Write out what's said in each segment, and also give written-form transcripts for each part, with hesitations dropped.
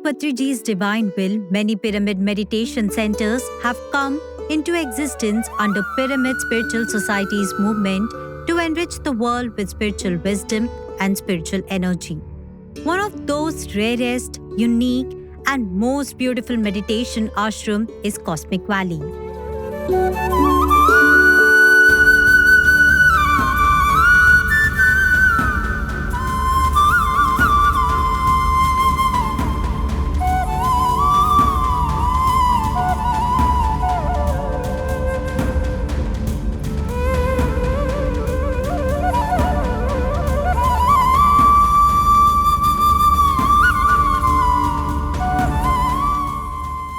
Patriji's divine will, many pyramid meditation centers have come into existence under Pyramid Spiritual Society's movement to enrich the world with spiritual wisdom and spiritual energy. One of those rarest, unique, and most beautiful meditation ashram is Cosmic Valley.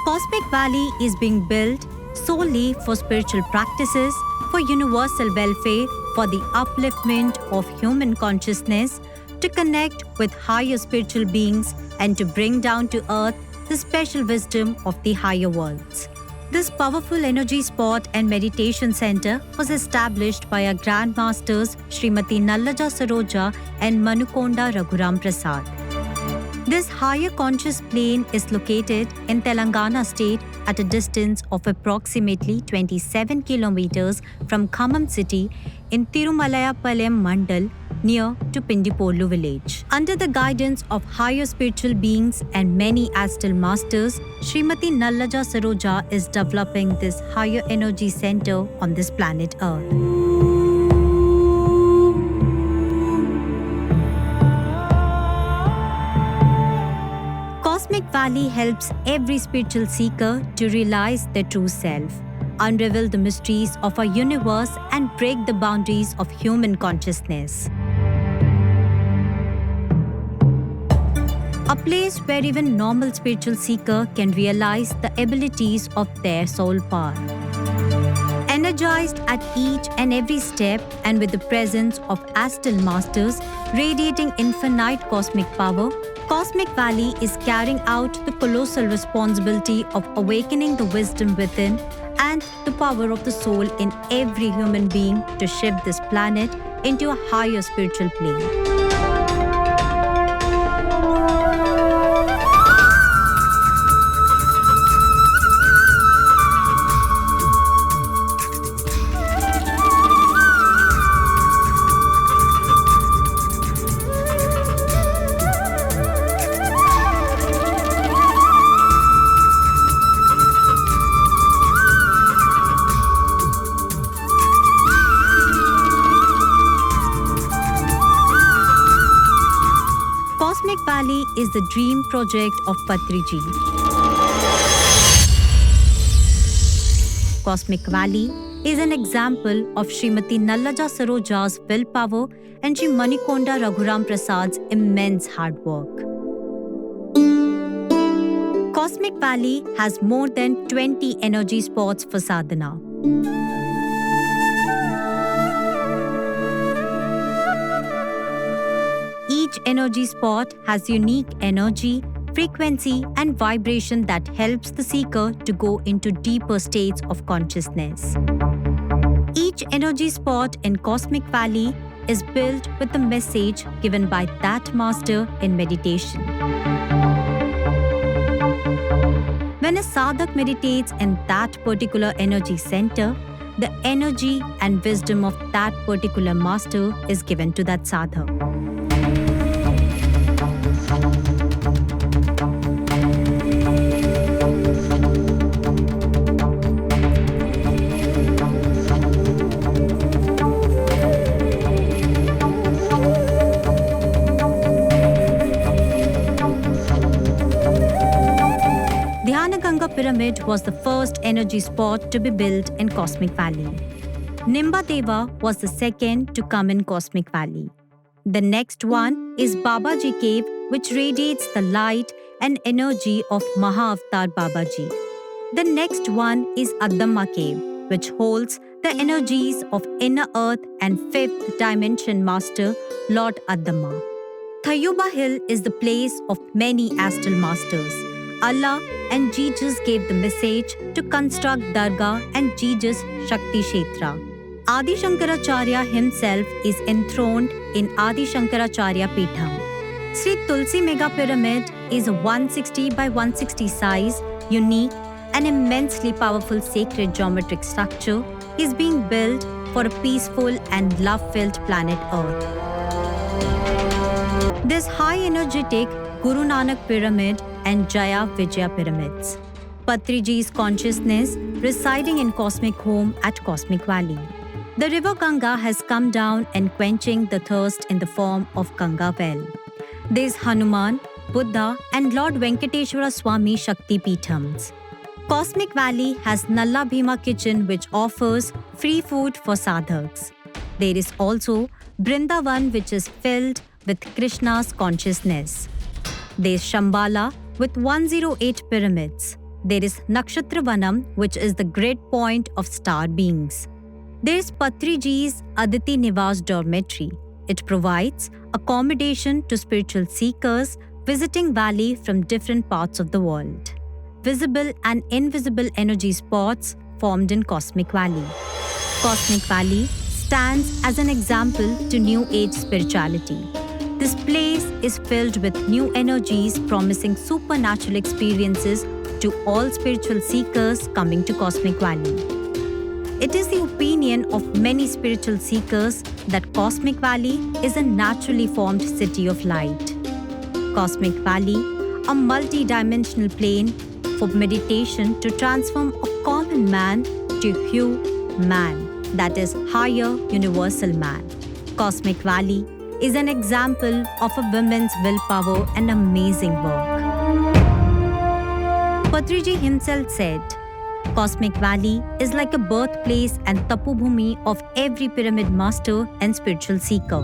Cosmic Valley is being built solely for spiritual practices, for universal welfare, for the upliftment of human consciousness, to connect with higher spiritual beings, and to bring down to earth the special wisdom of the higher worlds. This powerful energy spot and meditation center was established by our Grandmasters Srimati Nallaja Saroja and Manukonda Raghuram Prasad. This higher conscious plane is located in Telangana state at a distance of approximately 27 kilometers from Khammam city in Tirumalayapalem Mandal near to Pindipollu village. Under the guidance of higher spiritual beings and many astral masters, Srimati Nallaja Saroja is developing this higher energy center on this planet Earth. Cosmic Valley helps every spiritual seeker to realize their true self, unravel the mysteries of our universe, and break the boundaries of human consciousness. A place where even normal spiritual seeker can realize the abilities of their soul power. Energized at each and every step and with the presence of astral masters radiating infinite cosmic power, Cosmic Valley is carrying out the colossal responsibility of awakening the wisdom within and the power of the soul in every human being to shift this planet into a higher spiritual plane. Cosmic Valley is the dream project of Patriji. Cosmic Valley is an example of Srimati Nallaja Saroja's willpower and Sri Manikonda Raghuram Prasad's immense hard work. Cosmic Valley has more than 20 energy spots for sadhana. Each energy spot has unique energy, frequency, and vibration that helps the seeker to go into deeper states of consciousness. Each energy spot in Cosmic Valley is built with the message given by that master in meditation. When a sadhak meditates in that particular energy center, the energy and wisdom of that particular master is given to that sadhak. Dhyanaganga Pyramid was the first energy spot to be built in Cosmic Valley. Nimba was the second to come in Cosmic Valley. The next one is Babaji Cave, which radiates the light and energy of Mahavatar Babaji. The next one is Addamma Cave, which holds the energies of inner earth and fifth dimension master, Lord Addamma. Thayuba Hill is the place of many astral masters. Allah and Jesus gave the message to construct Dargah and Jesus Shakti Kshetra. Adi Shankaracharya himself is enthroned in Adi Shankaracharya Peetham. Sri Tulsi Mega Pyramid is a 160 by 160 size, unique and immensely powerful sacred geometric structure is being built for a peaceful and love-filled planet Earth. There's high energetic Guru Nanak Pyramid and Jaya Vijaya Pyramids. Patriji's consciousness residing in Cosmic Home at Cosmic Valley. The river Ganga has come down and quenching the thirst in the form of Ganga well. There's Hanuman, Buddha and Lord Venkateshwara Swami Shakti Peethams. Cosmic Valley has Nalla Bhima Kitchen which offers free food for sadhaks. There is also Brindavan which is filled with Krishna's consciousness. There is Shambhala with 108 pyramids. There is Nakshatravanam which is the great point of star beings. There is Patriji's Aditi Niwas dormitory. It provides accommodation to spiritual seekers visiting Valley from different parts of the world. Visible and invisible energy spots formed in Cosmic Valley. Cosmic Valley stands as an example to New Age spirituality. This place is filled with new energies promising supernatural experiences to all spiritual seekers coming to Cosmic Valley. It is the opinion of many spiritual seekers that Cosmic Valley is a naturally formed city of light. Cosmic Valley, a multi-dimensional plane for meditation to transform a common man to human, that is, higher universal man. Cosmic Valley is an example of a woman's willpower and amazing work. Patriji himself said, Cosmic Valley is like a birthplace and tapubhumi of every pyramid master and spiritual seeker.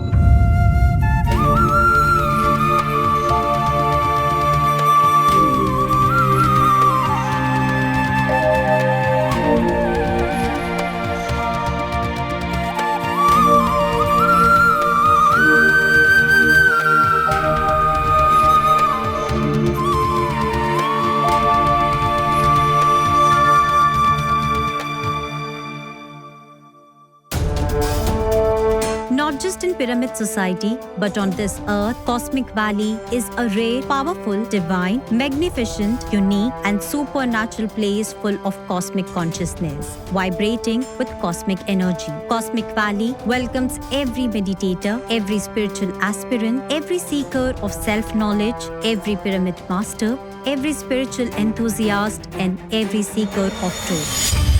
Not just in Pyramid Society, but on this earth, Cosmic Valley is a rare, powerful, divine, magnificent, unique, and supernatural place full of cosmic consciousness, vibrating with cosmic energy. Cosmic Valley welcomes every meditator, every spiritual aspirant, every seeker of self-knowledge, every pyramid master, every spiritual enthusiast, and every seeker of truth.